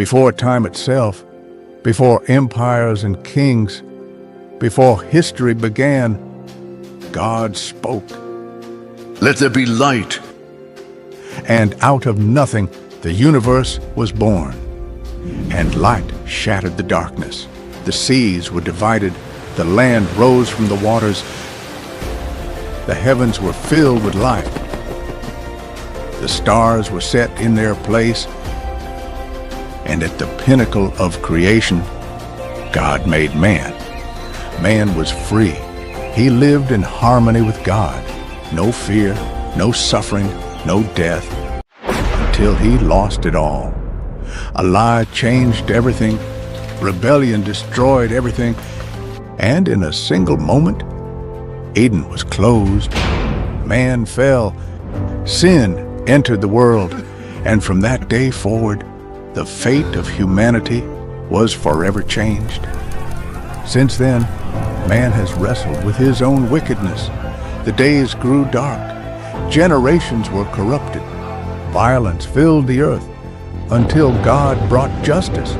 Before time itself, before empires and kings, before history began, God spoke. Let there be light. And out of nothing, the universe was born. And light shattered the darkness. The seas were divided. The land rose from the waters. The heavens were filled with light. The stars were set in their place. And at the pinnacle of creation, God made man. Man was free. He lived in harmony with God. No fear, no suffering, no death, until he lost it all. A lie changed everything. Rebellion destroyed everything. And in a single moment, Eden was closed. Man fell. Sin entered the world. And from that day forward, the fate of humanity was forever changed. Since then, man has wrestled with his own wickedness. The days grew dark. Generations were corrupted. Violence filled the earth until God brought justice.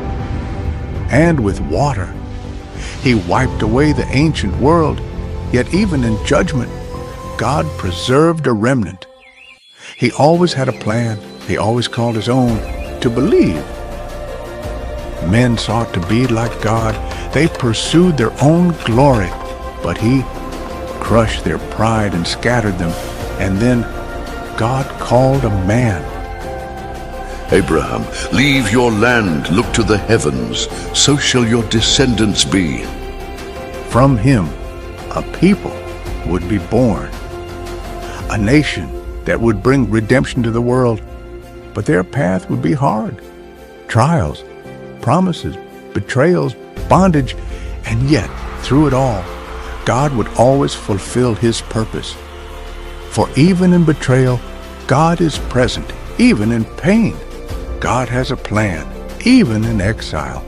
And with water, he wiped away the ancient world. Yet even in judgment, God preserved a remnant. He always had a plan. He always called his own to believe. Men sought to be like God. They pursued their own glory, but he crushed their pride and scattered them. And then God called a man. Abraham, leave your land, look to the heavens, so shall your descendants be. From him, a people would be born, a nation that would bring redemption to the world. But their path would be hard. Trials, promises, betrayals, bondage, and yet, through it all, God would always fulfill his purpose. For even in betrayal, God is present. Even in pain, God has a plan. Even in exile,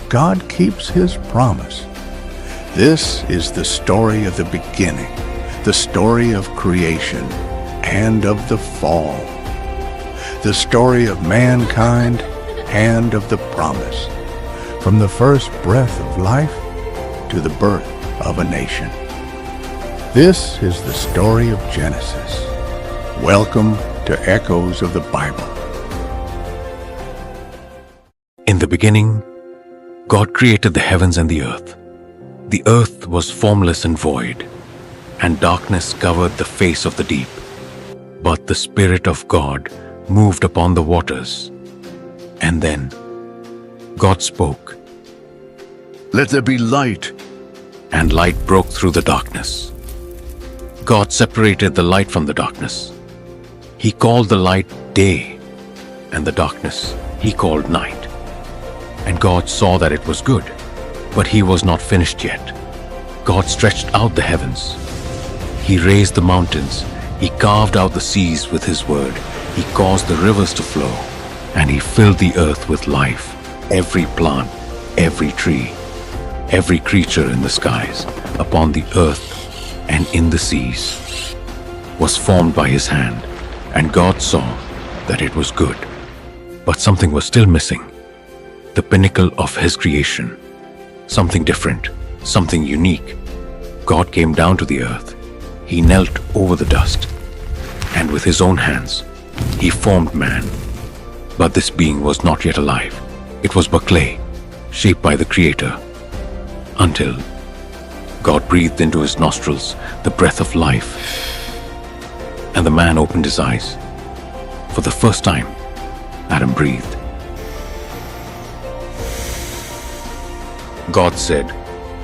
God keeps his promise. This is the story of the beginning, the story of creation and of the fall, the story of mankind and of the promise, from the first breath of life to the birth of a nation. This is the story of Genesis. Welcome to Echoes of the Bible. In the beginning, God created the heavens and the earth. The earth was formless and void, and darkness covered the face of the deep. But the Spirit of God moved upon the waters. And then God spoke. Let there be light. And light broke through the darkness. God separated the light from the darkness. He called the light day, and the darkness he called night. And God saw that it was good, but he was not finished yet. God stretched out the heavens. He raised the mountains. He carved out the seas with his word. He caused the rivers to flow, and he filled the earth with life. Every plant, every tree, every creature in the skies, upon the earth and in the seas, was formed by his hand. And God saw that it was good. But something was still missing. The pinnacle of his creation. Something different, something unique. God came down to the earth. He knelt over the dust, and with his own hands, he formed man. But this being was not yet alive. It was but clay, shaped by the Creator, until God breathed into his nostrils the breath of life, and the man opened his eyes. For the first time, Adam breathed. God said,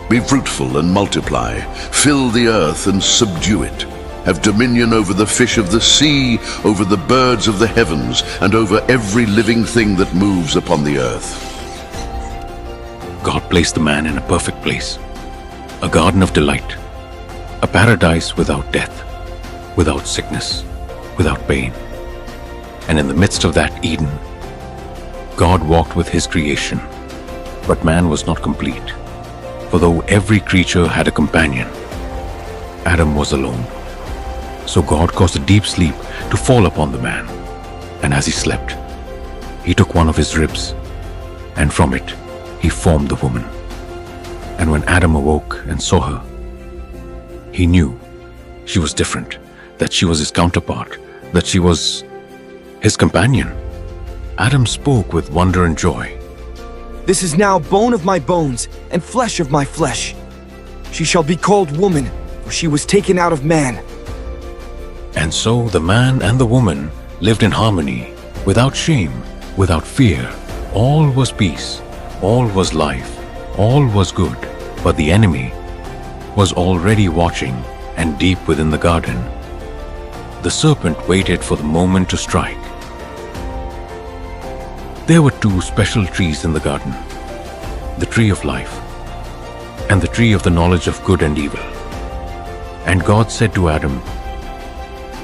Be fruitful and multiply, fill the earth and subdue it. Have dominion over the fish of the sea, over the birds of the heavens, and over every living thing that moves upon the earth. God placed the man in a perfect place, a garden of delight, a paradise without death, without sickness, without pain. And in the midst of that Eden, God walked with his creation. But man was not complete, for though every creature had a companion, Adam was alone. So God caused a deep sleep to fall upon the man, and as he slept, he took one of his ribs and from it he formed the woman. And when Adam awoke and saw her, he knew she was different, that she was his counterpart, that she was his companion. Adam spoke with wonder and joy. This is now bone of my bones and flesh of my flesh. She shall be called woman, for she was taken out of man. And so the man and the woman lived in harmony, without shame, without fear. All was peace, all was life, all was good. But the enemy was already watching, and deep within the garden, the serpent waited for the moment to strike. There were two special trees in the garden, the tree of life and the tree of the knowledge of good and evil. And God said to Adam,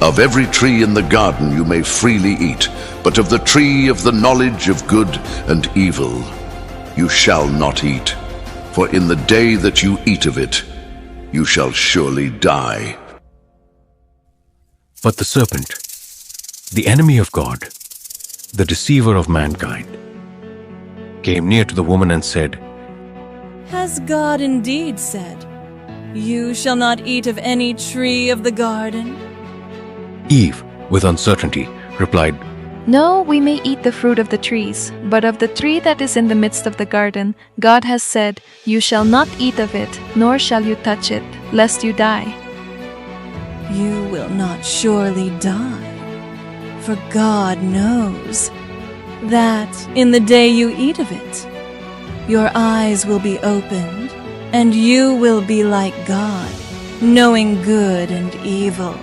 Of every tree in the garden you may freely eat, but of the tree of the knowledge of good and evil you shall not eat. For in the day that you eat of it, you shall surely die. But the serpent, the enemy of God, the deceiver of mankind, came near to the woman and said, Has God indeed said, You shall not eat of any tree of the garden? Eve, with uncertainty, replied, No, we may eat the fruit of the trees, but of the tree that is in the midst of the garden, God has said, You shall not eat of it, nor shall you touch it, lest you die. You will not surely die, for God knows that in the day you eat of it, your eyes will be opened, and you will be like God, knowing good and evil.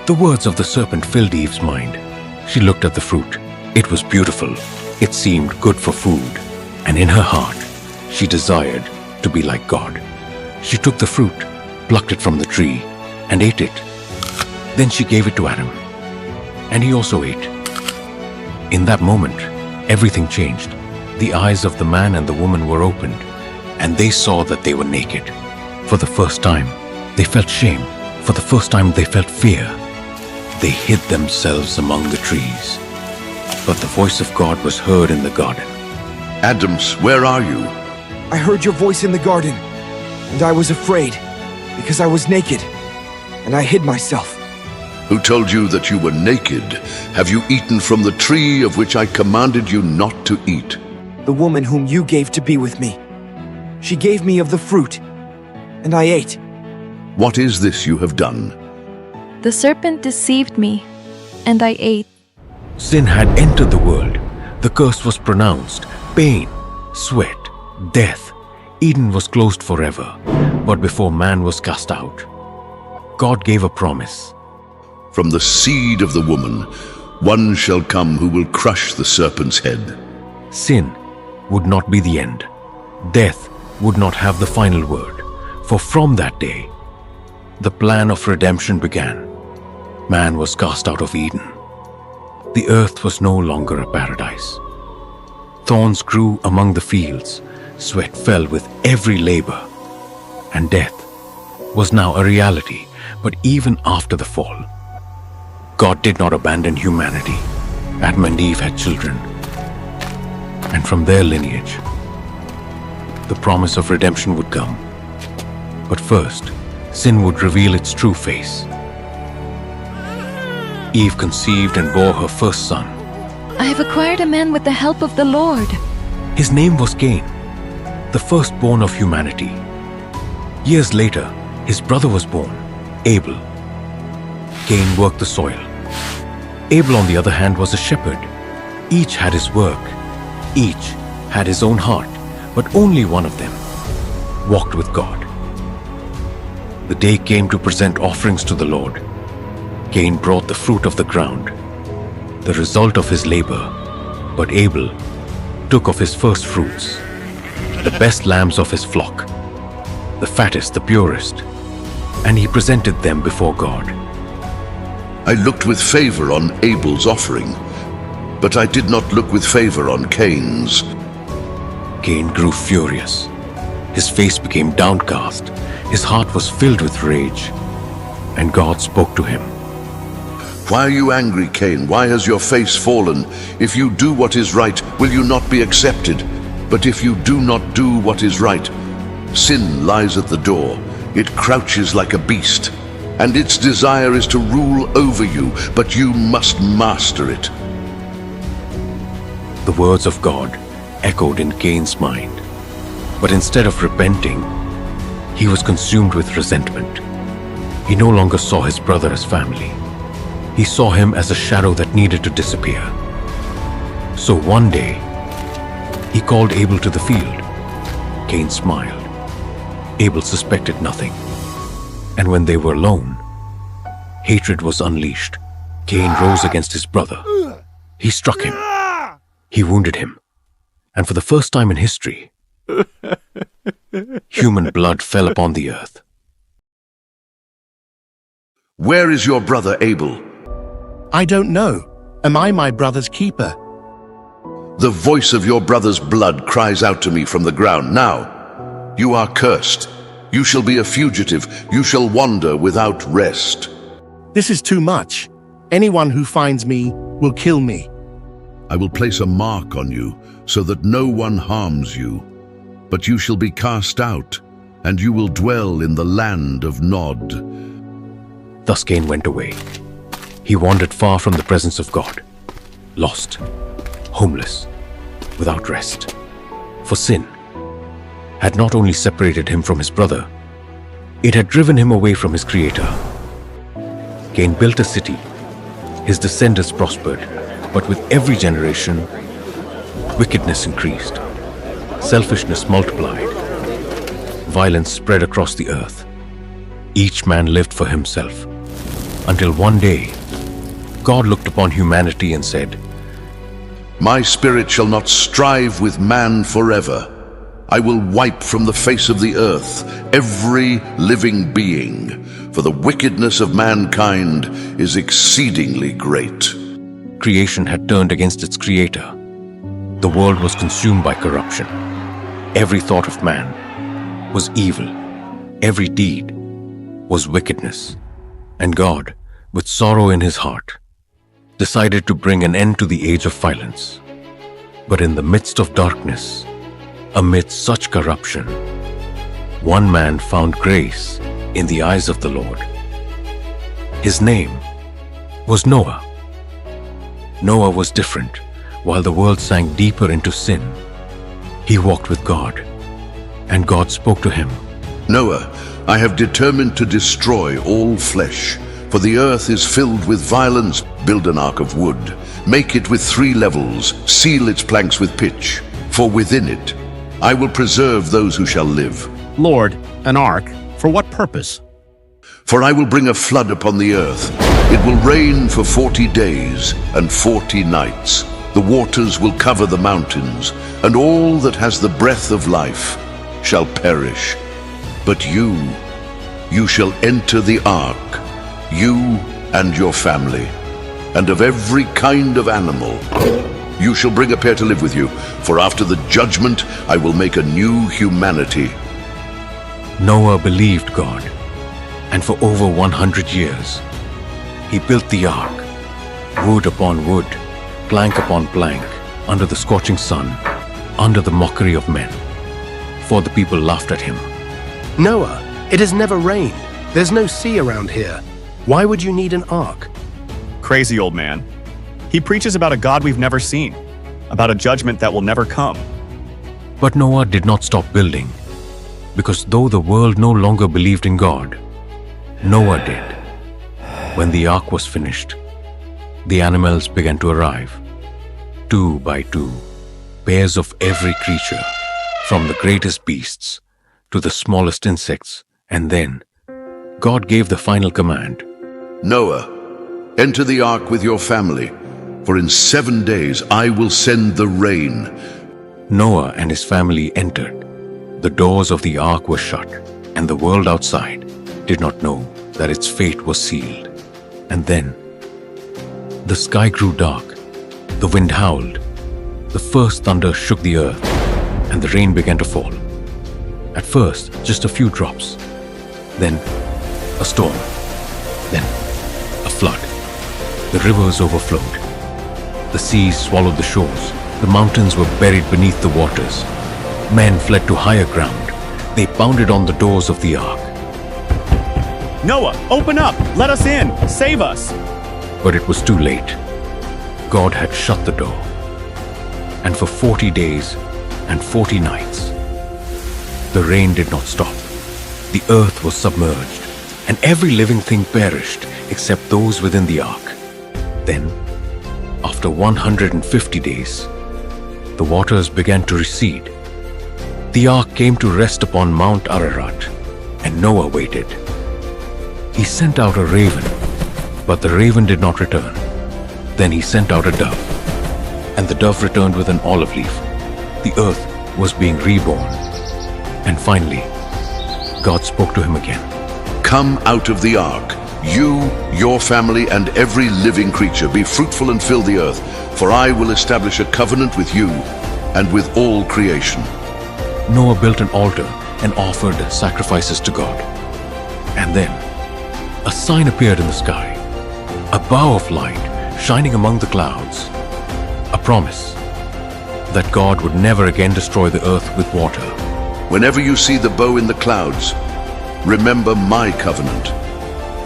The words of the serpent filled Eve's mind. She looked at the fruit. It was beautiful. It seemed good for food. And in her heart, she desired to be like God. She took the fruit, plucked it from the tree, and ate it. Then she gave it to Adam, and he also ate. In that moment, everything changed. The eyes of the man and the woman were opened, and they saw that they were naked. For the first time, they felt shame. For the first time, they felt fear. They hid themselves among the trees. But the voice of God was heard in the garden. Adams, where are you? I heard your voice in the garden, and I was afraid, because I was naked, and I hid myself. Who told you that you were naked? Have you eaten from the tree of which I commanded you not to eat? The woman whom you gave to be with me. She gave me of the fruit, and I ate. What is this you have done? The serpent deceived me, and I ate. Sin had entered the world. The curse was pronounced. Pain, sweat, death. Eden was closed forever. But before man was cast out, God gave a promise. From the seed of the woman, one shall come who will crush the serpent's head. Sin would not be the end. Death would not have the final word. For from that day, the plan of redemption began. Man was cast out of Eden. The earth was no longer a paradise. Thorns grew among the fields. Sweat fell with every labor. And death was now a reality. But even after the fall, God did not abandon humanity. Adam and Eve had children. And from their lineage, the promise of redemption would come. But first, sin would reveal its true face. Eve conceived and bore her first son. I have acquired a man with the help of the Lord. His name was Cain, the firstborn of humanity. Years later, his brother was born, Abel. Cain worked the soil. Abel, on the other hand, was a shepherd. Each had his work. Each had his own heart, but only one of them walked with God. The day came to present offerings to the Lord. Cain brought the fruit of the ground, the result of his labor, but Abel took of his first fruits, the best lambs of his flock, the fattest, the purest, and he presented them before God. I looked with favor on Abel's offering, but I did not look with favor on Cain's. Cain grew furious. His face became downcast. His heart was filled with rage. And God spoke to him. Why are you angry, Cain? Why has your face fallen? If you do what is right, will you not be accepted? But if you do not do what is right, sin lies at the door. It crouches like a beast, and its desire is to rule over you, but you must master it. The words of God echoed in Cain's mind, but instead of repenting, he was consumed with resentment. He no longer saw his brother as family. He saw him as a shadow that needed to disappear. So one day, he called Abel to the field. Cain smiled. Abel suspected nothing. And when they were alone, hatred was unleashed. Cain rose against his brother. He struck him. He wounded him. And for the first time in history, human blood fell upon the earth. Where is your brother Abel? I don't know. Am I my brother's keeper? The voice of your brother's blood cries out to me from the ground. Now, you are cursed. You shall be a fugitive. You shall wander without rest. This is too much. Anyone who finds me will kill me. I will place a mark on you so that no one harms you. But you shall be cast out, and you will dwell in the land of Nod. Thus Cain went away. He wandered far from the presence of God, lost, homeless, without rest. For sin had not only separated him from his brother, it had driven him away from his Creator. Cain built a city. His descendants prospered, but with every generation, wickedness increased. Selfishness multiplied. Violence spread across the earth. Each man lived for himself. Until one day, God looked upon humanity and said, My spirit shall not strive with man forever. I will wipe from the face of the earth every living being, for the wickedness of mankind is exceedingly great. Creation had turned against its Creator. The world was consumed by corruption. Every thought of man was evil. Every deed was wickedness. And God, with sorrow in his heart, decided to bring an end to the age of violence. But in the midst of darkness, amidst such corruption, one man found grace in the eyes of the Lord. His name was Noah. Noah was different. While the world sank deeper into sin, he walked with God, and God spoke to him. Noah, I have determined to destroy all flesh, for the earth is filled with violence. Build an ark of wood. Make it with 3 levels. Seal its planks with pitch. For within it I will preserve those who shall live. Lord, an ark, for what purpose? For I will bring a flood upon the earth. It will rain for 40 days and 40 nights. The waters will cover the mountains, and all that has the breath of life shall perish. But you shall enter the ark, you and your family, and of every kind of animal. You shall bring a pair to live with you, for after the judgment I will make a new humanity. Noah believed God, and for over 100 years, he built the ark, wood upon wood, plank upon plank, under the scorching sun, under the mockery of men. For the people laughed at him. Noah, it has never rained. There's no sea around here. Why would you need an ark? Crazy old man. He preaches about a God we've never seen, about a judgment that will never come. But Noah did not stop building, because though the world no longer believed in God, Noah did. When the ark was finished, the animals began to arrive, 2 by 2, pairs of every creature, from the greatest beasts to the smallest insects, and then God gave the final command. Noah, enter the ark with your family, for in 7 days I will send the rain. Noah and his family entered. The doors of the ark were shut, and the world outside did not know that its fate was sealed. And then the sky grew dark, the wind howled, the first thunder shook the earth, and the rain began to fall. At first, just a few drops, then a storm, then a flood. The rivers overflowed. The seas swallowed the shores. The mountains were buried beneath the waters. Men fled to higher ground. They pounded on the doors of the ark. Noah, open up! Let us in! Save us! But it was too late. God had shut the door. And for 40 days and 40 nights, the rain did not stop. The earth was submerged, and every living thing perished except those within the ark. Then, after 150 days, the waters began to recede. The ark came to rest upon Mount Ararat, and Noah waited. He sent out a raven, but the raven did not return. Then he sent out a dove, and the dove returned with an olive leaf. The earth was being reborn. And finally, God spoke to him again. Come out of the ark, you, your family, and every living creature. Be fruitful and fill the earth, for I will establish a covenant with you and with all creation. Noah built an altar and offered sacrifices to God. And then, a sign appeared in the sky, a bow of light shining among the clouds, a promise that God would never again destroy the earth with water. Whenever you see the bow in the clouds, remember my covenant.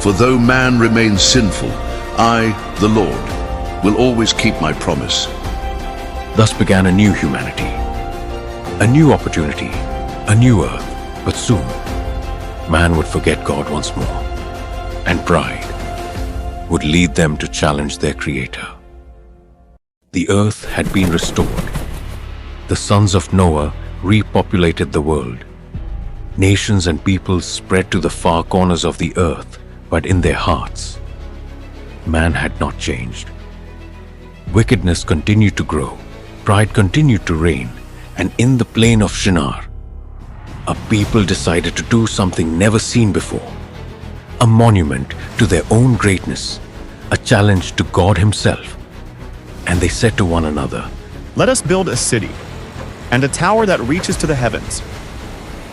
For though man remains sinful, I, the Lord, will always keep my promise. Thus began a new humanity, a new opportunity, a new earth. But soon, man would forget God once more, and pride would lead them to challenge their Creator. The earth had been restored. The sons of Noah repopulated the world. Nations and peoples spread to the far corners of the earth, but in their hearts, man had not changed. Wickedness continued to grow, pride continued to reign, and in the plain of Shinar, a people decided to do something never seen before. A monument to their own greatness, a challenge to God Himself. And they said to one another, Let us build a city and a tower that reaches to the heavens.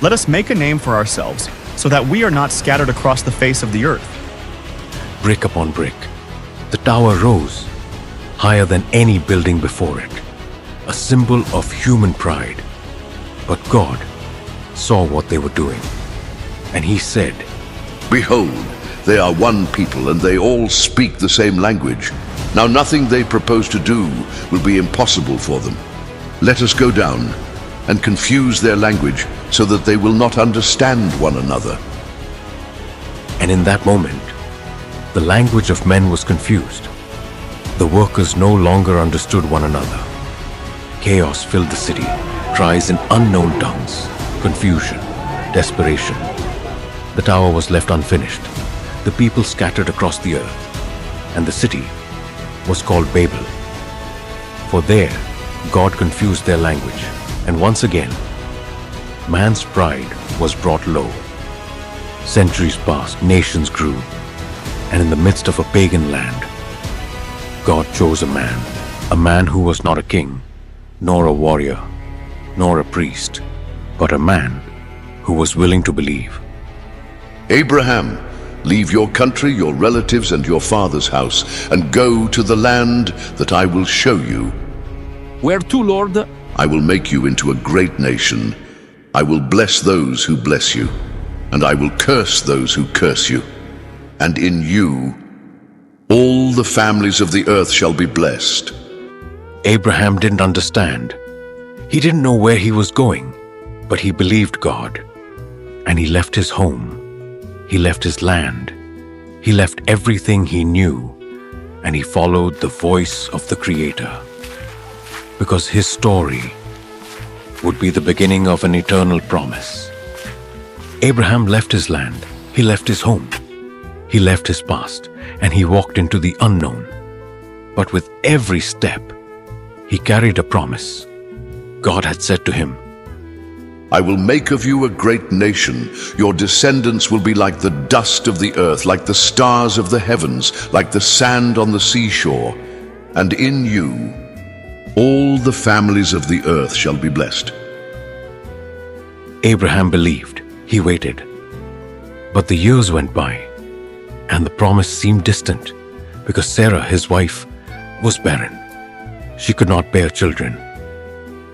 Let us make a name for ourselves so that we are not scattered across the face of the earth. Brick upon brick, the tower rose, higher than any building before it, a symbol of human pride. But God saw what they were doing, and He said, Behold, they are one people, and they all speak the same language. Now nothing they propose to do will be impossible for them. Let us go down and confuse their language so that they will not understand one another. And in that moment, the language of men was confused. The workers no longer understood one another. Chaos filled the city, cries in unknown tongues, confusion, desperation. The tower was left unfinished. The people scattered across the earth, and the city was called Babel. For there, God confused their language, and once again, man's pride was brought low. Centuries passed, nations grew, and in the midst of a pagan land, God chose a man who was not a king, nor a warrior, nor a priest, but a man who was willing to believe. Abraham, leave your country, your relatives, and your father's house, and go to the land that I will show you. Where to, Lord? I will make you into a great nation. I will bless those who bless you, and I will curse those who curse you. And in you, all the families of the earth shall be blessed. Abraham didn't understand. He didn't know where he was going, but he believed God. And he left his home. He left his land. He left everything he knew, and he followed the voice of the Creator. Because his story would be the beginning of an eternal promise. Abraham left his land. He left his home. He left his past, and he walked into the unknown. But with every step, he carried a promise. God had said to him, I will make of you a great nation. Your descendants will be like the dust of the earth, like the stars of the heavens, like the sand on the seashore. And in you, all the families of the earth shall be blessed. Abraham believed. He waited. But the years went by, and the promise seemed distant, because Sarah, his wife, was barren. She could not bear children.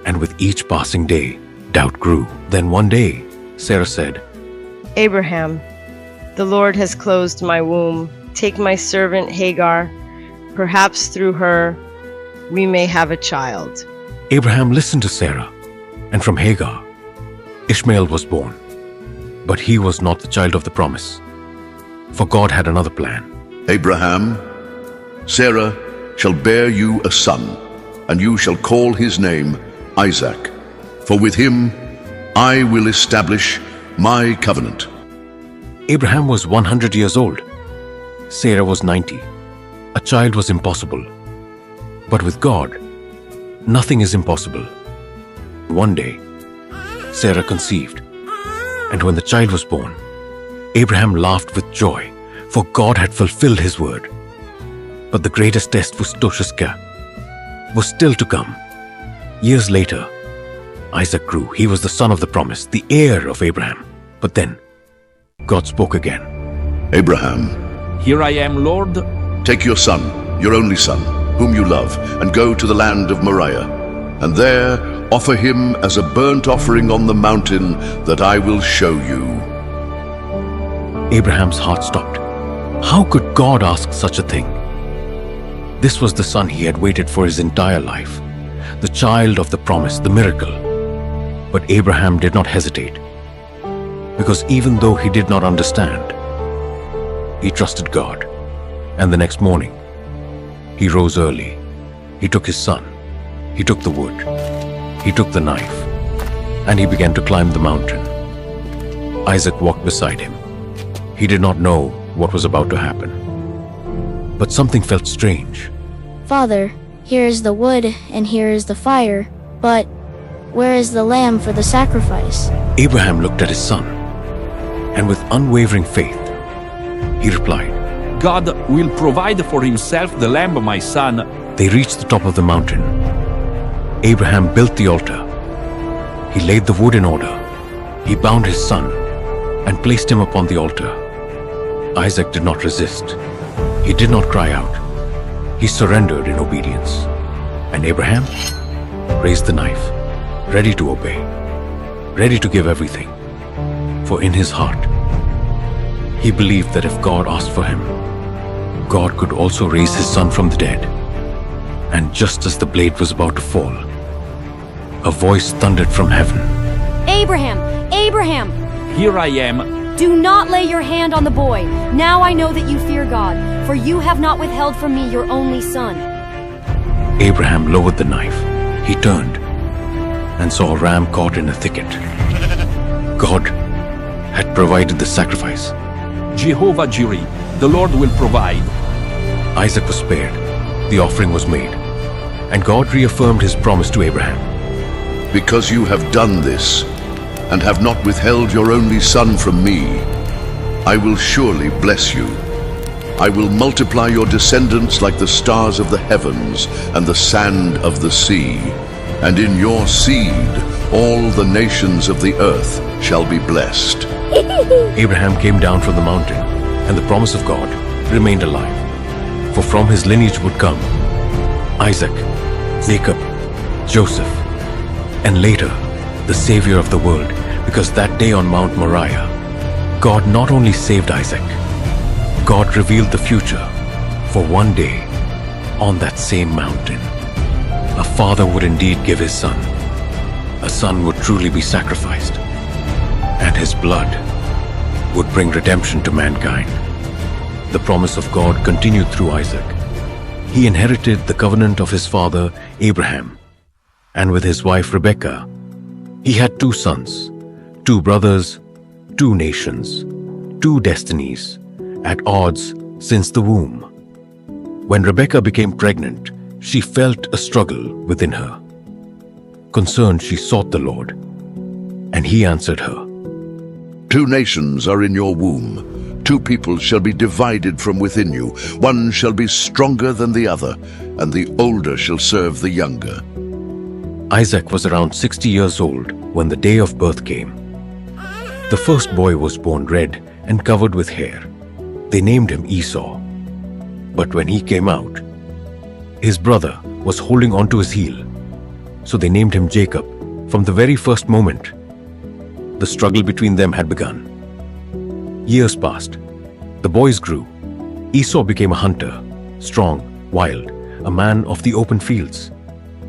And with each passing day, Doubt grew. Then one day, Sarah said, Abraham, the Lord has closed my womb. Take my servant Hagar. Perhaps through her we may have a child. Abraham listened to Sarah, and from Hagar, Ishmael was born. But he was not the child of the promise, for God had another plan. Abraham, Sarah shall bear you a son, and you shall call his name Isaac, for with him I will establish my covenant. Abraham was 100 years old. Sarah was 90. A child was impossible. But with God, nothing is impossible. One day, Sarah conceived, and when the child was born, Abraham laughed with joy, for God had fulfilled his word. But the greatest test was still to come. Years later, Isaac grew. He was the son of the promise, the heir of Abraham. But then, God spoke again. Abraham, Here I am, Lord. take your son, your only son, whom you love, and go to the land of Moriah, and there offer him as a burnt offering on the mountain that I will show you. Abraham's heart stopped. How could God ask such a thing? This was the son he had waited for his entire life, the child of the promise, the miracle. But Abraham did not hesitate, because even though he did not understand, he trusted God. And the next morning, he rose early. He took his son. He took the wood. He took the knife. And he began to climb the mountain. Isaac walked beside him. He did not know what was about to happen. But something felt strange. Father, here is the wood and here is the fire, but where is the lamb for the sacrifice? Abraham looked at his son, and with unwavering faith, he replied, God will provide for himself the lamb, my son. They reached the top of the mountain. Abraham built the altar. He laid the wood in order. He bound his son and placed him upon the altar. Isaac did not resist. He did not cry out. He surrendered in obedience. And Abraham raised the knife, ready to obey, ready to give everything. For in his heart, he believed that if God asked for him, God could also raise his son from the dead. And just as the blade was about to fall, a voice thundered from heaven. Abraham! Abraham! Here I am. Do not lay your hand on the boy. Now I know that you fear God, for you have not withheld from me your only son. Abraham lowered the knife. He turned and saw a ram caught in a thicket. God had provided the sacrifice. Jehovah Jireh, the Lord will provide. Isaac was spared. The offering was made. And God reaffirmed his promise to Abraham. Because you have done this, and have not withheld your only son from me, I will surely bless you. I will multiply your descendants like the stars of the heavens and the sand of the sea. And in your seed all the nations of the earth shall be blessed. Abraham came down from the mountain, and the promise of God remained alive. For from his lineage would come Isaac, Jacob, Joseph, and later the Savior of the world, because that day on Mount Moriah, God not only saved Isaac, God revealed the future. For one day, on that same mountain, a father would indeed give his son. A son would truly be sacrificed, and his blood would bring redemption to mankind. The promise of God continued through Isaac. He inherited the covenant of his father Abraham, and with his wife Rebekah, he had 2 sons, 2 brothers, 2 nations, 2 destinies, at odds since the womb. When Rebekah became pregnant, she felt a struggle within her. Concerned, she sought the Lord, and he answered her. 2 nations are in your womb. 2 people shall be divided from within you. One shall be stronger than the other, and the older shall serve the younger. Isaac was around 60 years old when the day of birth came. The first boy was born red and covered with hair. They named him Esau. But when he came out, his brother was holding onto his heel. So they named him Jacob, From the very first moment, the struggle between them had begun. Years passed. The boys grew. Esau became a hunter, strong, wild, a man of the open fields.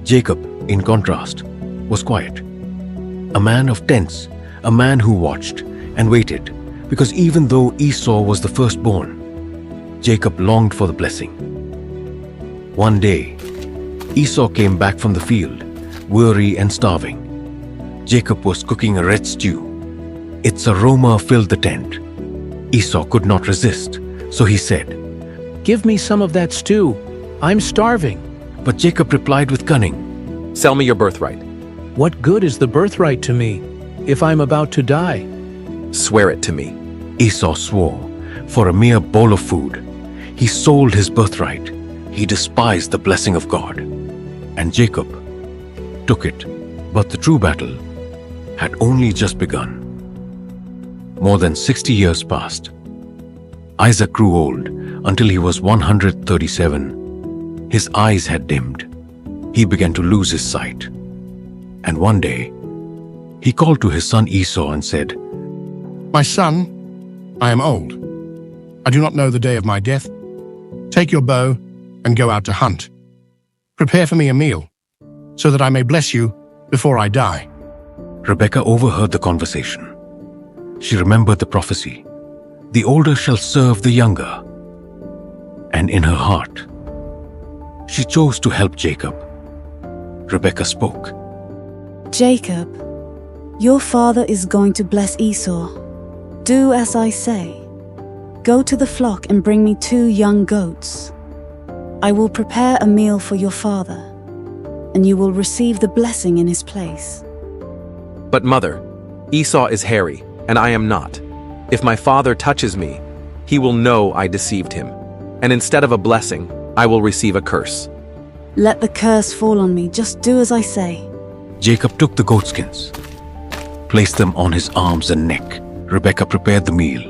Jacob, in contrast, was quiet. A man of tents, a man who watched and waited, because even though Esau was the firstborn, Jacob longed for the blessing. One day, Esau came back from the field, weary and starving. Jacob was cooking a red stew. Its aroma filled the tent. Esau could not resist, so he said, "Give me some of that stew. I'm starving." But Jacob replied with cunning, "Sell me your birthright." "What good is the birthright to me if I'm about to die?" "Swear it to me." Esau swore. For a mere bowl of food, he sold his birthright. He despised the blessing of God. And Jacob took it. But the true battle had only just begun. More than 60 years passed. Isaac grew old until he was 137. His eyes had dimmed. He began to lose his sight. And one day, he called to his son Esau and said, "My son, I am old. I do not know the day of my death. Take your bow and go out to hunt. Prepare for me a meal, so that I may bless you before I die." Rebekah overheard the conversation. She remembered the prophecy, "The older shall serve the younger." And in her heart, she chose to help Jacob. Rebekah spoke, "Jacob, your father is going to bless Esau. Do as I say. Go to the flock and bring me 2 young goats. I will prepare a meal for your father, and you will receive the blessing in his place." "But mother, Esau is hairy, and I am not. If my father touches me, he will know I deceived him, and instead of a blessing, I will receive a curse." "Let the curse fall on me. Just do as I say." Jacob took the goatskins, placed them on his arms and neck. Rebekah prepared the meal,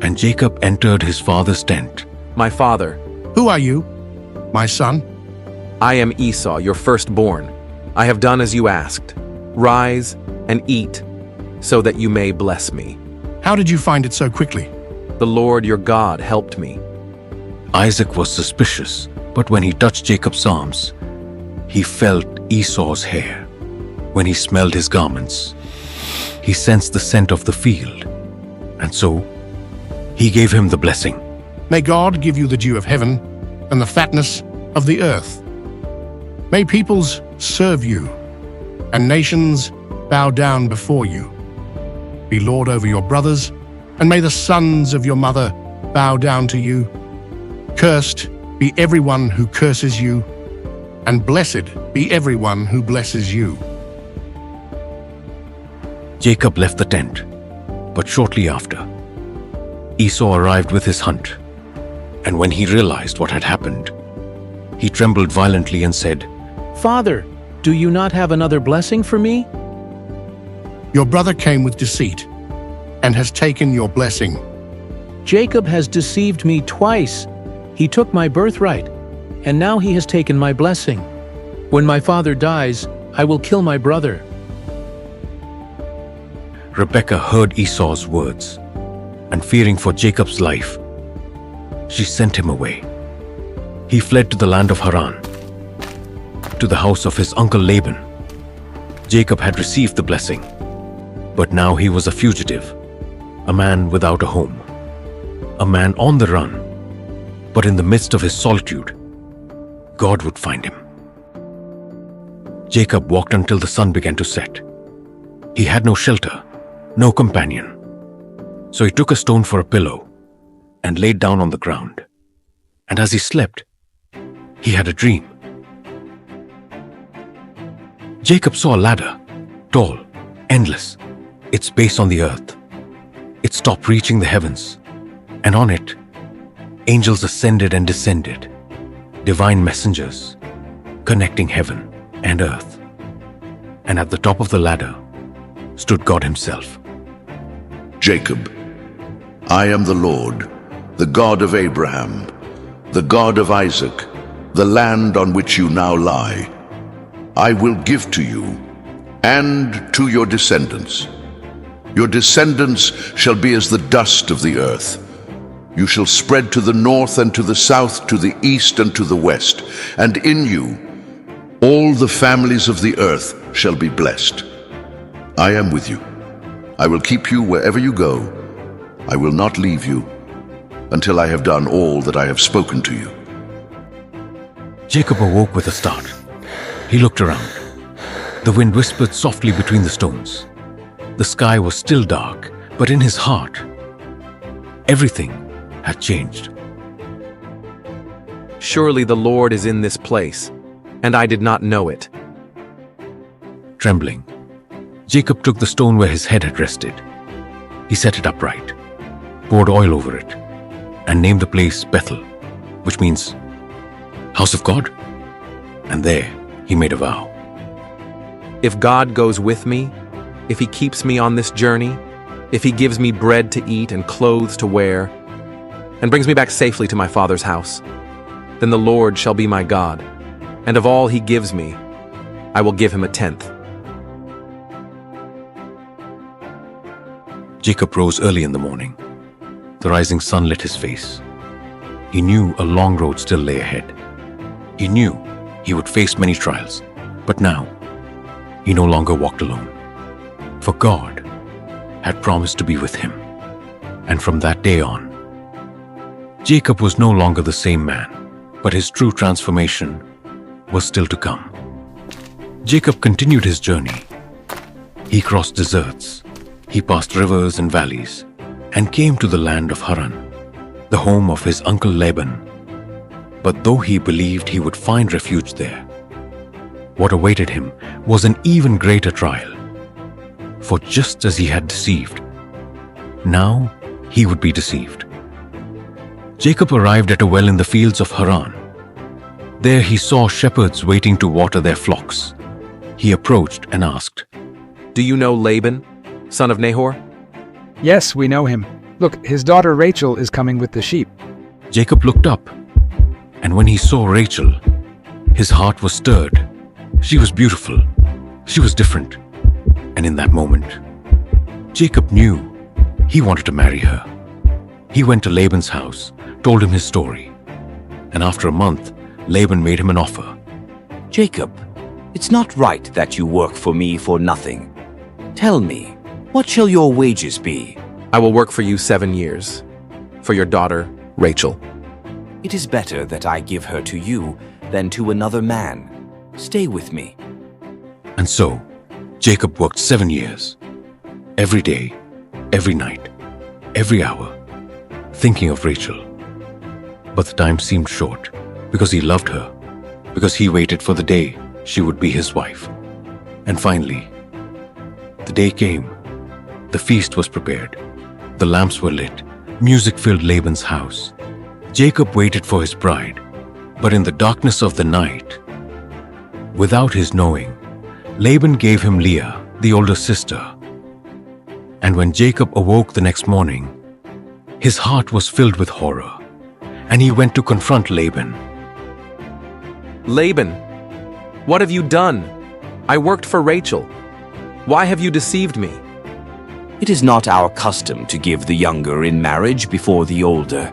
and Jacob entered his father's tent. "My father." "Who are you, my son?" "I am Esau, your firstborn. I have done as you asked. Rise and eat, so that you may bless me." "How did you find it so quickly?" "The Lord your God helped me." Isaac was suspicious, but when he touched Jacob's arms, he felt Esau's hair. When he smelled his garments, he sensed the scent of the field, and so he gave him the blessing. "May God give you the dew of heaven and the fatness of the earth. May peoples serve you, and nations bow down before you. Be Lord over your brothers, and may the sons of your mother bow down to you. Cursed be everyone who curses you, and blessed be everyone who blesses you." Jacob left the tent, but shortly after, Esau arrived with his hunt. And when he realized what had happened, he trembled violently and said, "Father, do you not have another blessing for me?" "Your brother came with deceit and has taken your blessing." "Jacob has deceived me twice. He took my birthright, and now he has taken my blessing. When my father dies, I will kill my brother." Rebekah heard Esau's words, and fearing for Jacob's life, she sent him away. He fled to the land of Haran, to the house of his uncle Laban. Jacob had received the blessing, but now he was a fugitive, a man without a home, a man on the run. But in the midst of his solitude, God would find him. Jacob walked until the sun began to set. He had no shelter, no companion. So he took a stone for a pillow and laid down on the ground. And as he slept, he had a dream. Jacob saw a ladder, tall, endless, its base on the earth. It stopped reaching the heavens, and on it, angels ascended and descended, divine messengers, connecting heaven and earth. And at the top of the ladder stood God himself. Jacob, I am the Lord, the God of Abraham, the God of Isaac, the land on which you now lie. I will give to you, and to your descendants. Your descendants shall be as the dust of the earth. You shall spread to the north and to the south, to the east and to the west, and in you all the families of the earth shall be blessed. I am with you. I will keep you wherever you go. I will not leave you until I have done all that I have spoken to you. Jacob awoke with a start. He looked around. The wind whispered softly between the stones. The sky was still dark, but in his heart, everything had changed. Surely the Lord is in this place, and I did not know it. Trembling, Jacob took the stone where his head had rested. He set it upright, poured oil over it, and named the place Bethel, which means House of God. And there he made a vow. If God goes with me, if he keeps me on this journey, if he gives me bread to eat and clothes to wear, and brings me back safely to my father's house, then the Lord shall be my God, and of all he gives me, I will give him a tenth. Jacob rose early in the morning. The rising sun lit his face. He knew a long road still lay ahead. He knew he would face many trials, but now he no longer walked alone. For God had promised to be with him. And from that day on, Jacob was no longer the same man, but his true transformation was still to come. Jacob continued his journey. He crossed deserts, he passed rivers and valleys, and came to the land of Haran, the home of his uncle Laban. But though he believed he would find refuge there, what awaited him was an even greater trial. For just as he had deceived, now he would be deceived. Jacob arrived at a well in the fields of Haran. There he saw shepherds waiting to water their flocks. He approached and asked, "Do you know Laban, son of Nahor?" "Yes, we know him. Look, his daughter Rachel is coming with the sheep." Jacob looked up, and when he saw Rachel, his heart was stirred. She was beautiful. She was different. And in that moment, Jacob knew he wanted to marry her. He went to Laban's house, told him his story, and after a month, Laban made him an offer. "Jacob, it's not right that you work for me for nothing. Tell me, what shall your wages be?" "I will work for you 7 years, for your daughter, Rachel." "It is better that I give her to you than to another man. Stay with me." And so, Jacob worked 7 years, every day, every night, every hour, thinking of Rachel. But the time seemed short, because he loved her, because he waited for the day she would be his wife. And finally, the day came. The feast was prepared. The lamps were lit. Music filled Laban's house. Jacob waited for his bride, but in the darkness of the night, without his knowing, Laban gave him Leah, the older sister. And when Jacob awoke the next morning, his heart was filled with horror, and he went to confront Laban. "Laban, what have you done? I worked for Rachel. Why have you deceived me?" "It is not our custom to give the younger in marriage before the older.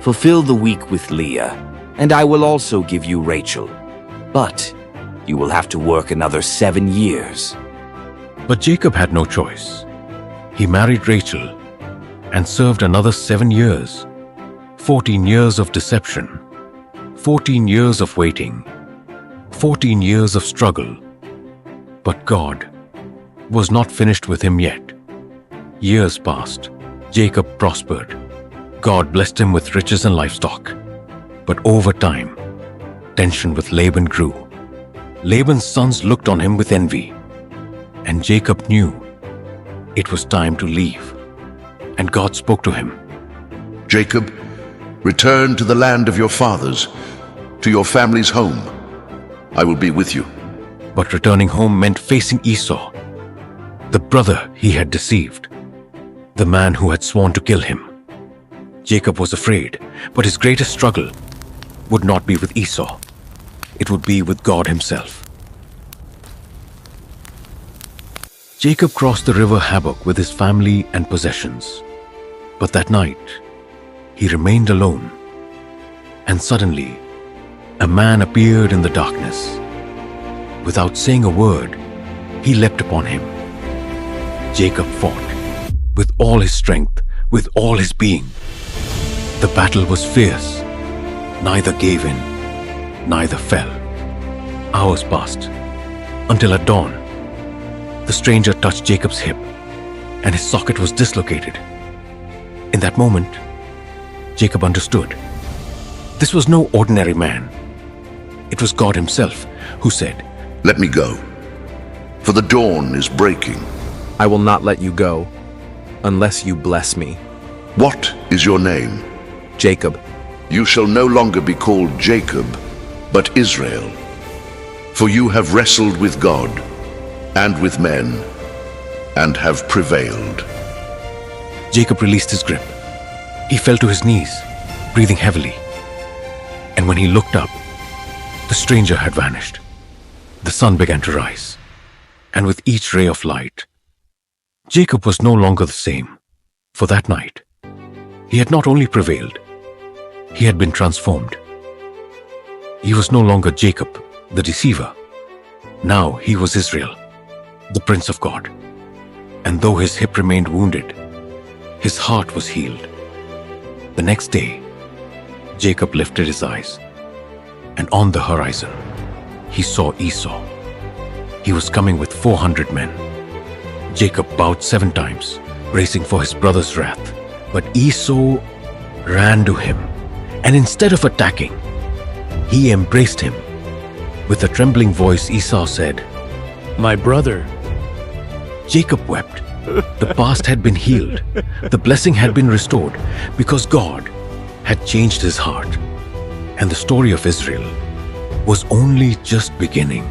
Fulfill the week with Leah, and I will also give you Rachel. But you will have to work another 7 years." But Jacob had no choice. He married Rachel and served another 7 years, 14 years of deception, 14 years of waiting, 14 years of struggle. But God was not finished with him yet. Years passed. Jacob prospered. God blessed him with riches and livestock. But over time, tension with Laban grew. Laban's sons looked on him with envy, and Jacob knew it was time to leave. And God spoke to him. "Jacob, return to the land of your fathers, to your family's home. I will be with you." But returning home meant facing Esau, the brother he had deceived, the man who had sworn to kill him. Jacob was afraid, but his greatest struggle would not be with Esau. It would be with God himself. Jacob crossed the river Jabbok with his family and possessions. But that night, he remained alone. And suddenly, a man appeared in the darkness. Without saying a word, he leapt upon him. Jacob fought with all his strength, with all his being. The battle was fierce. Neither gave in, neither fell. Hours passed, until at dawn, the stranger touched Jacob's hip, and his socket was dislocated. In that moment, Jacob understood. This was no ordinary man. It was God himself who said, "Let me go, for the dawn is breaking." I will not let you go, unless you bless me. What is your name? Jacob. You shall no longer be called Jacob, but Israel. For you have wrestled with God and with men, and have prevailed. Jacob released his grip. He fell to his knees, breathing heavily. And when he looked up, the stranger had vanished. The sun began to rise, and with each ray of light, Jacob was no longer the same. For that night, he had not only prevailed, he had been transformed. He was no longer Jacob, the deceiver. Now he was Israel, the Prince of God. And though his hip remained wounded, his heart was healed. The next day, Jacob lifted his eyes, and on the horizon, he saw Esau. He was coming with 400 men. Jacob bowed 7 times, bracing for his brother's wrath. But Esau ran to him, and instead of attacking, he embraced him. With a trembling voice, Esau said, "My brother." Jacob wept. The past had been healed. The blessing had been restored because God had changed his heart. And the story of Israel was only just beginning.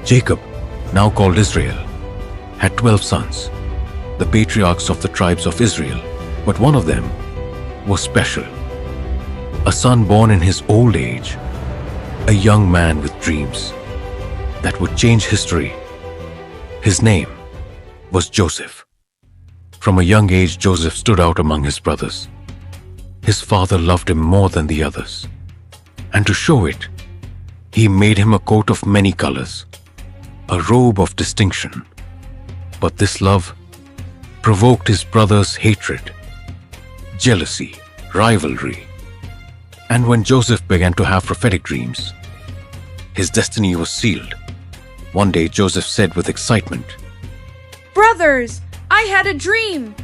Jacob, now called Israel, had 12 sons, the patriarchs of the tribes of Israel, but one of them was special. A son born in his old age, a young man with dreams that would change history. His name was Joseph. From a young age, Joseph stood out among his brothers. His father loved him more than the others. And to show it, he made him a coat of many colors, a robe of distinction. But this love provoked his brothers' hatred, jealousy, rivalry. And when Joseph began to have prophetic dreams, his destiny was sealed. One day Joseph said with excitement, "Brothers, I had a dream.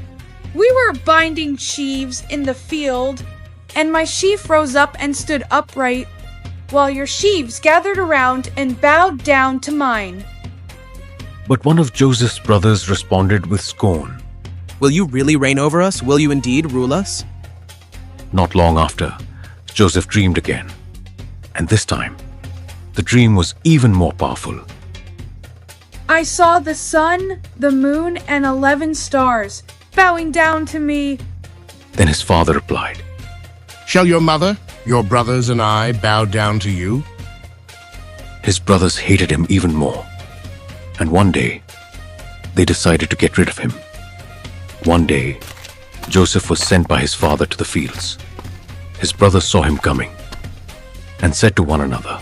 We were binding sheaves in the field, and my sheaf rose up and stood upright, while your sheaves gathered around and bowed down to mine." But one of Joseph's brothers responded with scorn. "Will you really reign over us? Will you indeed rule us?" Not long after, Joseph dreamed again. And this time, the dream was even more powerful. "I saw the sun, the moon, and 11 stars bowing down to me." Then his father replied, "Shall your mother, your brothers, and I bow down to you?" His brothers hated him even more. And one day, they decided to get rid of him. One day, Joseph was sent by his father to the fields. His brothers saw him coming and said to one another,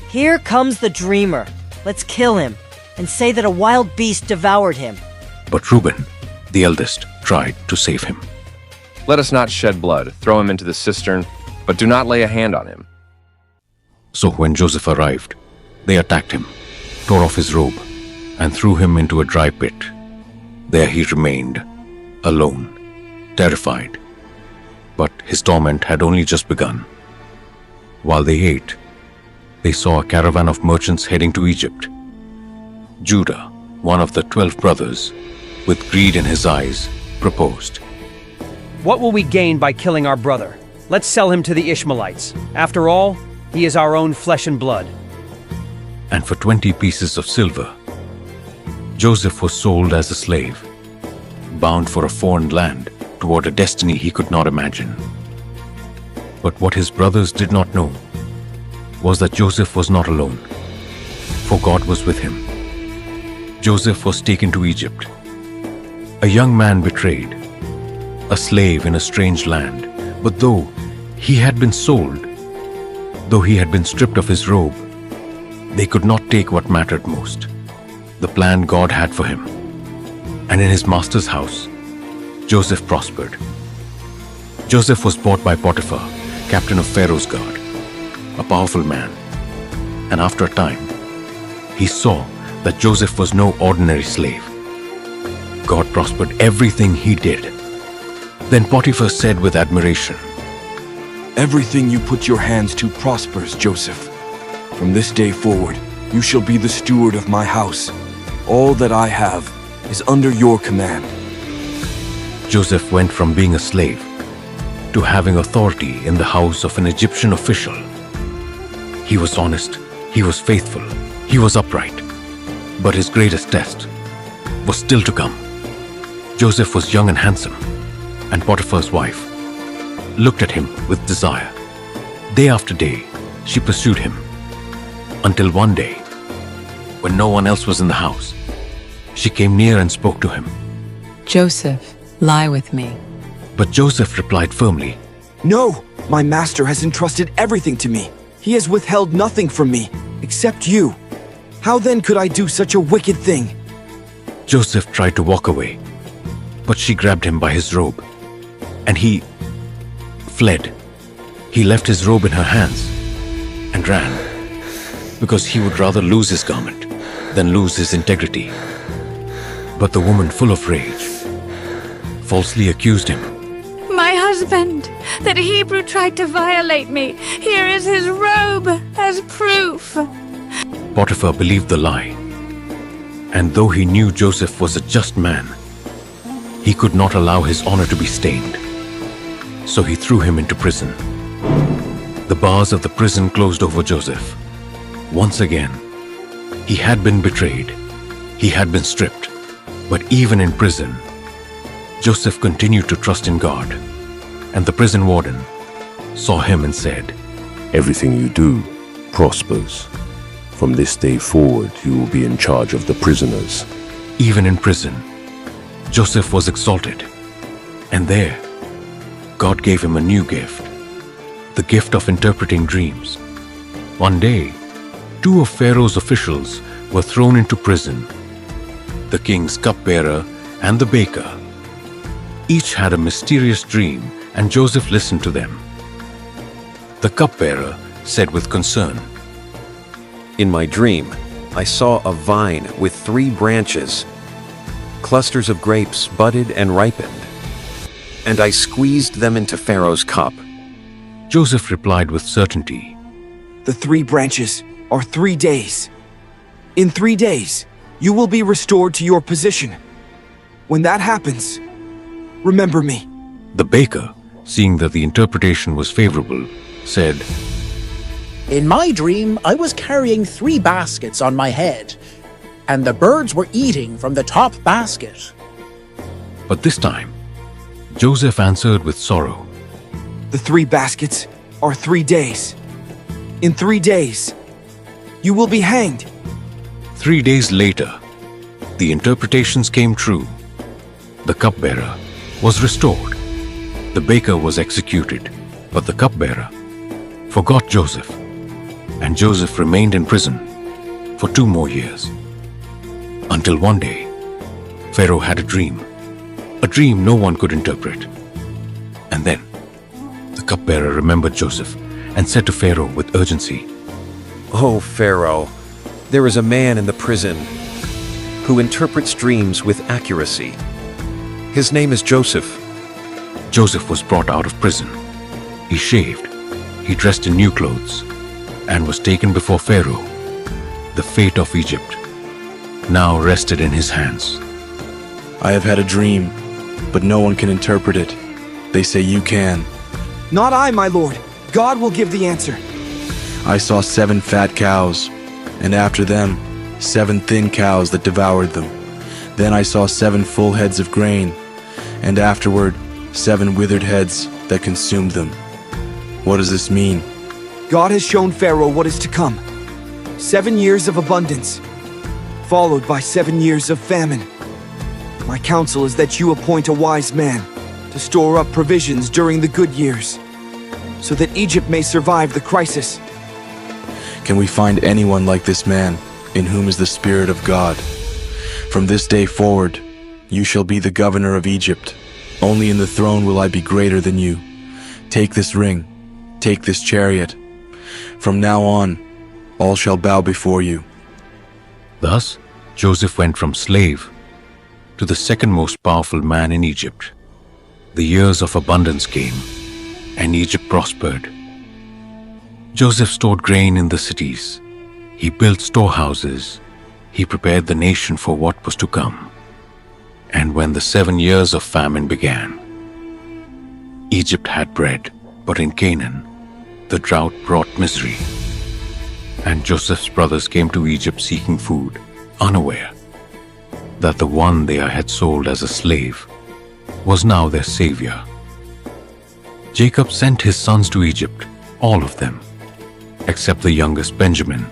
"Here comes the dreamer. Let's kill him and say that a wild beast devoured him." But Reuben, the eldest, tried to save him. "Let us not shed blood. Throw him into the cistern, but do not lay a hand on him." So when Joseph arrived, they attacked him, tore off his robe, and threw him into a dry pit. There he remained, alone, terrified. But his torment had only just begun. While they ate, they saw a caravan of merchants heading to Egypt. Judah, one of the 12 brothers, with greed in his eyes, proposed, "What will we gain by killing our brother? Let's sell him to the Ishmaelites. After all, he is our own flesh and blood." And for 20 pieces of silver, Joseph was sold as a slave, bound for a foreign land toward a destiny he could not imagine. But what his brothers did not know was that Joseph was not alone, for God was with him. Joseph was taken to Egypt. A young man betrayed, a slave in a strange land. But though he had been sold, though he had been stripped of his robe, they could not take what mattered most, the plan God had for him. And in his master's house, Joseph prospered. Joseph was bought by Potiphar, captain of Pharaoh's guard, a powerful man. And after a time, he saw that Joseph was no ordinary slave. God prospered everything he did. Then Potiphar said with admiration, "Everything you put your hands to prospers, Joseph. From this day forward, you shall be the steward of my house. All that I have is under your command." Joseph went from being a slave to having authority in the house of an Egyptian official. He was honest, he was faithful, he was upright. But his greatest test was still to come. Joseph was young and handsome, and Potiphar's wife looked at him with desire. Day after day, she pursued him, until one day, when no one else was in the house, she came near and spoke to him. "Joseph, lie with me." But Joseph replied firmly, "No, my master has entrusted everything to me. He has withheld nothing from me, except you. How then could I do such a wicked thing?" Joseph tried to walk away, but she grabbed him by his robe, and he fled. He left his robe in her hands and ran, because he would rather lose his garment than lose his integrity. But the woman, full of rage, falsely accused him. "My husband, that Hebrew, tried to violate me. Here is his robe as proof." Potiphar believed the lie, and though he knew Joseph was a just man, he could not allow his honor to be stained. So he threw him into prison. The bars of the prison closed over Joseph. Once again, he had been betrayed, he had been stripped, but even in prison, Joseph continued to trust in God, and the prison warden saw him and said, "Everything you do prospers. From this day forward, you will be in charge of the prisoners." Even in prison, Joseph was exalted, and there, God gave him a new gift, the gift of interpreting dreams. One day, 2 of Pharaoh's officials were thrown into prison, the king's cupbearer and the baker. Each had a mysterious dream, and Joseph listened to them. The cupbearer said with concern, "In my dream, I saw a vine with 3 branches. Clusters of grapes budded and ripened, and I squeezed them into Pharaoh's cup." Joseph replied with certainty, "The 3 branches are 3 days. In 3 days, you will be restored to your position. When that happens, remember me." The baker, seeing that the interpretation was favorable, said, "In my dream, I was carrying 3 baskets on my head, and the birds were eating from the top basket." But this time, Joseph answered with sorrow, "The 3 baskets are 3 days. In 3 days, you will be hanged." 3 days later, the interpretations came true. The cupbearer was restored. The baker was executed, but the cupbearer forgot Joseph, and Joseph remained in prison for 2 more years. Until one day, Pharaoh had a dream no one could interpret. And then, the cupbearer remembered Joseph and said to Pharaoh with urgency, "Oh, Pharaoh, there is a man in the prison who interprets dreams with accuracy. His name is Joseph." Joseph was brought out of prison. He shaved, he dressed in new clothes, and was taken before Pharaoh. The fate of Egypt now rested in his hands. "I have had a dream, but no one can interpret it. They say you can." "Not I, my lord. God will give the answer." "I saw 7 fat cows, and after them, 7 thin cows that devoured them. Then I saw 7 full heads of grain, and afterward 7 withered heads that consumed them. What does this mean?" God has shown Pharaoh what is to come. 7 years of abundance. followed by 7 years of famine. My counsel is that you appoint a wise man to store up provisions during the good years, so that Egypt may survive the crisis. Can we find anyone like this man, in whom is the Spirit of God? From this day forward, you shall be the governor of Egypt. Only in the throne will I be greater than you. Take this ring, take this chariot. From now on, all shall bow before you. Thus, Joseph went from slave to the second most powerful man in Egypt. The years of abundance came, and Egypt prospered. Joseph stored grain in the cities. He built storehouses. He prepared the nation for what was to come. And when the 7 years of famine began, Egypt had bread, but in Canaan, the drought brought misery. And Joseph's brothers came to Egypt seeking food, unaware that the one they had sold as a slave was now their savior. Jacob sent his sons to Egypt, all of them, except the youngest Benjamin.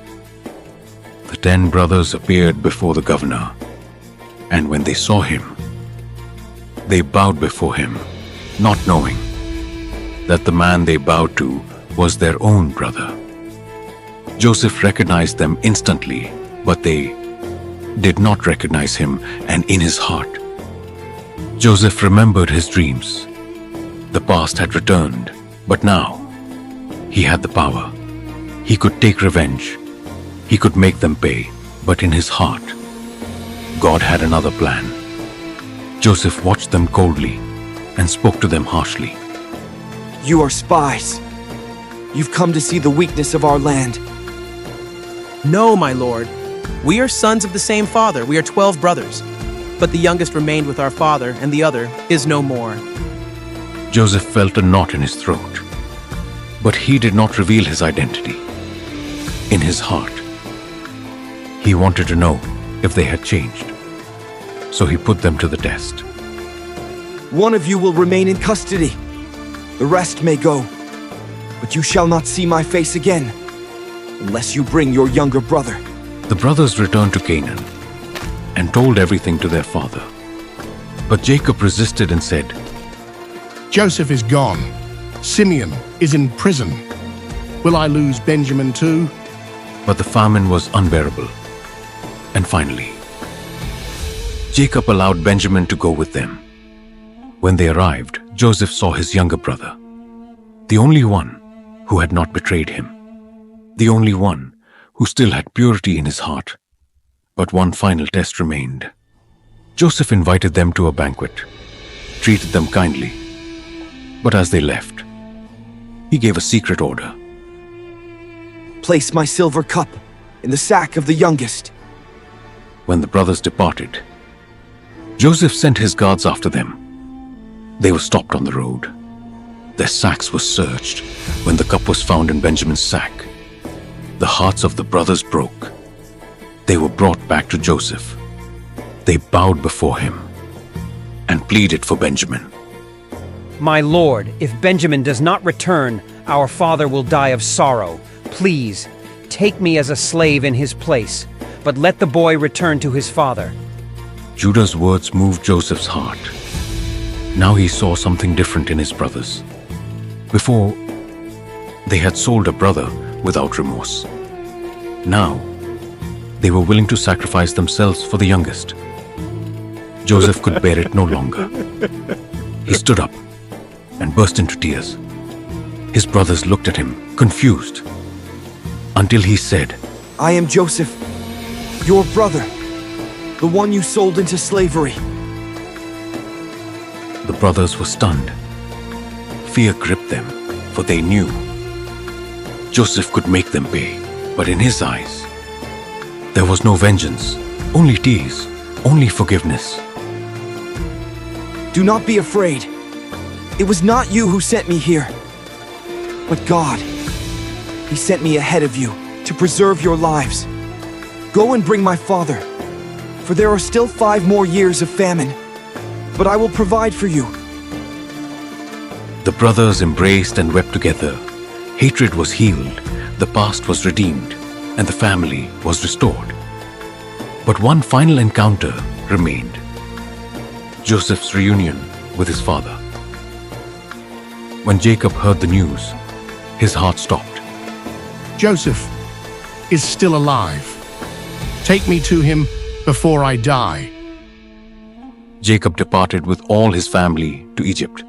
The 10 brothers appeared before the governor, and when they saw him, they bowed before him, not knowing that the man they bowed to was their own brother. Joseph recognized them instantly, but they did not recognize him, and in his heart, Joseph remembered his dreams. The past had returned, but now he had the power. He could take revenge. He could make them pay, but in his heart, God had another plan. Joseph watched them coldly and spoke to them harshly. You are spies. You've come to see the weakness of our land. No, my lord. We are sons of the same father. We are 12 brothers. But the youngest remained with our father, and the other is no more. Joseph felt a knot in his throat, but he did not reveal his identity. In his heart, he wanted to know if they had changed. So he put them to the test. One of you will remain in custody. The rest may go, but you shall not see my face again, unless you bring your younger brother. The brothers returned to Canaan and told everything to their father. But Jacob resisted and said, Joseph is gone. Simeon is in prison. Will I lose Benjamin too? But the famine was unbearable. And finally, Jacob allowed Benjamin to go with them. When they arrived, Joseph saw his younger brother, the only one who had not betrayed him, the only one who still had purity in his heart. But one final test remained. Joseph invited them to a banquet, treated them kindly, but as they left, he gave a secret order. Place my silver cup in the sack of the youngest. When the brothers departed, Joseph sent his guards after them. They were stopped on the road. Their sacks were searched. When the cup was found in Benjamin's sack, the hearts of the brothers broke. They were brought back to Joseph. They bowed before him and pleaded for Benjamin. My lord, if Benjamin does not return, our father will die of sorrow. Please, take me as a slave in his place, but let the boy return to his father. Judah's words moved Joseph's heart. Now he saw something different in his brothers. Before, they had sold a brother without remorse. Now, they were willing to sacrifice themselves for the youngest. Joseph could bear it no longer. He stood up and burst into tears. His brothers looked at him, confused, until he said, I am Joseph, your brother, the one you sold into slavery. The brothers were stunned. Fear gripped them, for they knew Joseph could make them pay, but in his eyes, there was no vengeance, only tears, only forgiveness. Do not be afraid. It was not you who sent me here, but God. He sent me ahead of you to preserve your lives. Go and bring my father, for there are still 5 more years of famine, but I will provide for you. The brothers embraced and wept together. Hatred was healed, the past was redeemed, and the family was restored. But one final encounter remained. Joseph's reunion with his father. When Jacob heard the news, his heart stopped. Joseph is still alive. Take me to him before I die. Jacob departed with all his family to Egypt,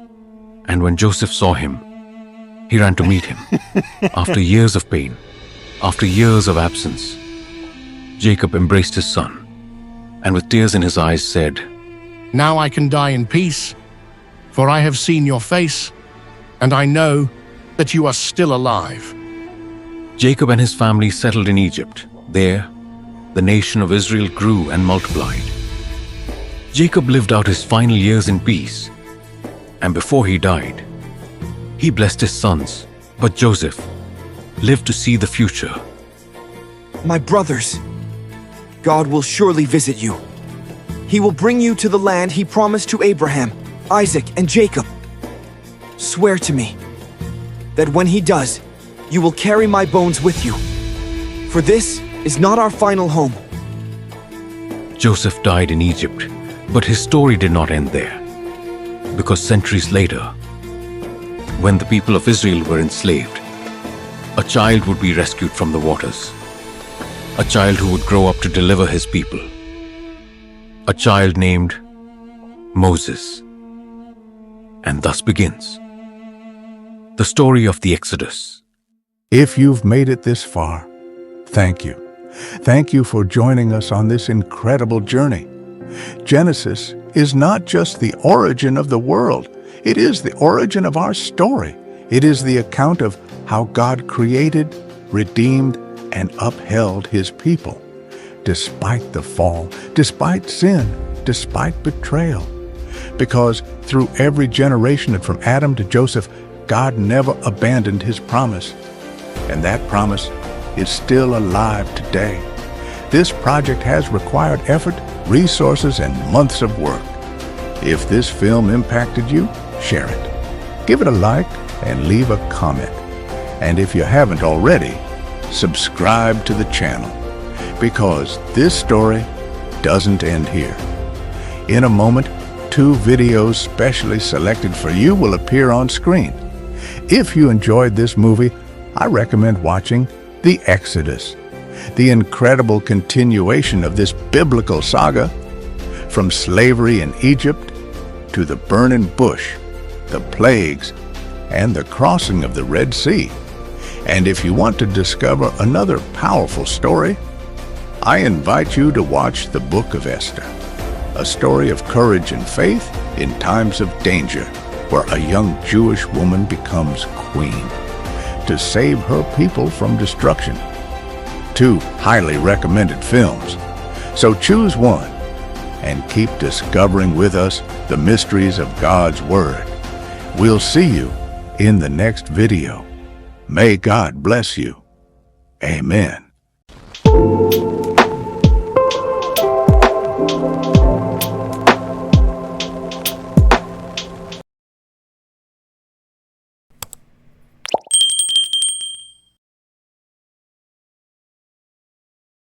and when Joseph saw him, he ran to meet him. After years of pain, after years of absence, Jacob embraced his son, and with tears in his eyes said, Now I can die in peace, for I have seen your face, and I know that you are still alive. Jacob and his family settled in Egypt. There, the nation of Israel grew and multiplied. Jacob lived out his final years in peace, and before he died, he blessed his sons, but Joseph lived to see the future. My brothers, God will surely visit you. He will bring you to the land he promised to Abraham, Isaac, and Jacob. Swear to me that when he does, you will carry my bones with you. For this is not our final home. Joseph died in Egypt, but his story did not end there. Because centuries later, when the people of Israel were enslaved, a child would be rescued from the waters. A child who would grow up to deliver his people. A child named Moses. And thus begins the story of the Exodus. If you've made it this far, thank you. Thank you for joining us on this incredible journey. Genesis is not just the origin of the world. It is the origin of our story. It is the account of how God created, redeemed, and upheld his people, despite the fall, despite sin, despite betrayal. Because through every generation from Adam to Joseph, God never abandoned his promise. And that promise is still alive today. This project has required effort, resources, and months of work. If this film impacted you, share it. Give it a like and leave a comment. And if you haven't already, subscribe to the channel, because this story doesn't end here. In a moment, 2 videos specially selected for you will appear on screen. If you enjoyed this movie, I recommend watching The Exodus, the incredible continuation of this biblical saga, from slavery in Egypt to the burning bush, the plagues, and the crossing of the Red Sea. And if you want to discover another powerful story, I invite you to watch the Book of Esther, a story of courage and faith in times of danger, where a young Jewish woman becomes queen to save her people from destruction. 2 highly recommended films. So choose one and keep discovering with us the mysteries of God's Word. We'll see you in the next video. May God bless you. Amen.